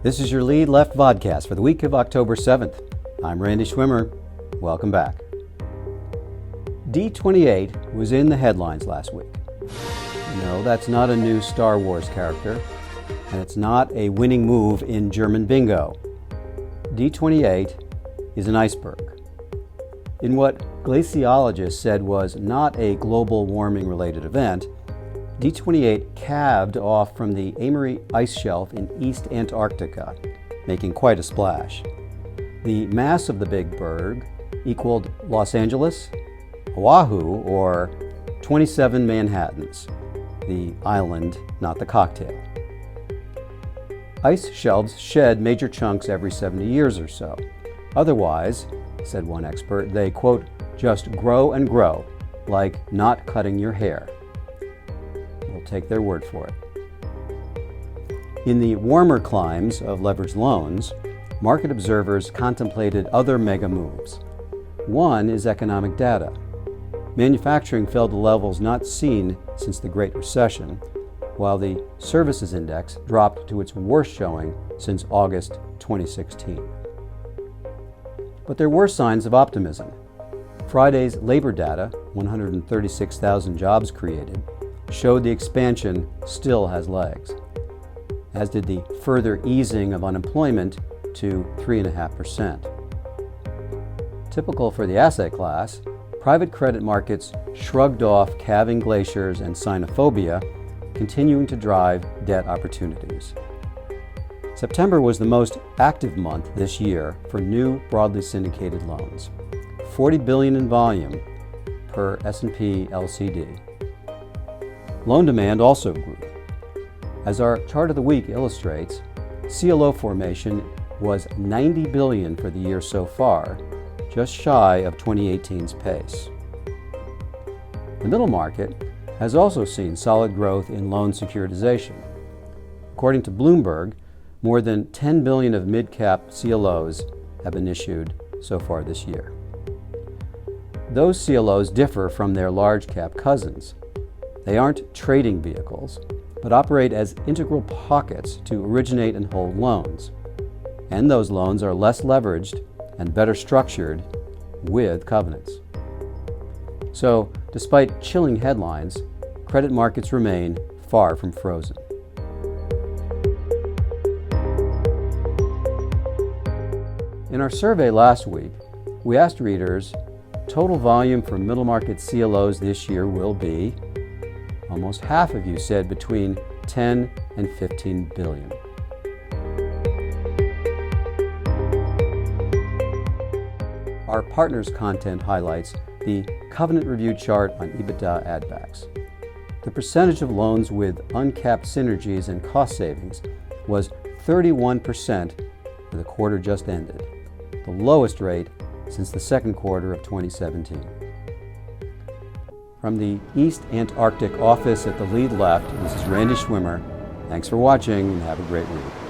This is your Lead Left Vodcast for the week of October 7th. I'm Randy Schwimmer. Welcome back. D28 was in the headlines last week. No, that's not a new Star Wars character, and it's not a winning move in German bingo. D28 is an iceberg. In what glaciologists said was not a global warming-related event, D28 calved off from the Amory ice shelf in East Antarctica, making quite a splash. The mass of the big berg equaled Los Angeles, Oahu, or 27 Manhattans, the island, not the cocktail. Ice shelves shed major chunks every 70 years or so. Otherwise, said one expert, they, quote, just grow and grow, like not cutting your hair. We'll take their word for it. In the warmer climes of leveraged loans, market observers contemplated other mega moves. One is economic data. Manufacturing fell to levels not seen since the Great Recession, while the services index dropped to its worst showing since August 2016. But there were signs of optimism. Friday's labor data, 136,000 jobs created, showed the expansion still has legs, as did the further easing of unemployment to 3.5%. Typical for the asset class, private credit markets shrugged off calving glaciers and Sinophobia, continuing to drive debt opportunities. September was the most active month this year for new broadly syndicated loans, $40 billion in volume per S&P LCD. Loan demand also grew. As our chart of the week illustrates, CLO formation was $90 billion for the year so far, just shy of 2018's pace. The middle market has also seen solid growth in loan securitization. According to Bloomberg, more than $10 billion of mid-cap CLOs have been issued so far this year. Those CLOs differ from their large-cap cousins. They aren't trading vehicles, but operate as integral pockets to originate and hold loans. And those loans are less leveraged and better structured with covenants. So, despite chilling headlines, credit markets remain far from frozen. In our survey last week, we asked readers, total volume for middle market CLOs this year will be. Almost half of you said between 10 and 15 billion. Our partners' content highlights the covenant review chart on EBITDA add-backs. The percentage of loans with uncapped synergies and cost savings was 31% for the quarter just ended, the lowest rate since the second quarter of 2017. From the East Antarctic office at the Lead Left, this is Randy Schwimmer. Thanks for watching and have a great week.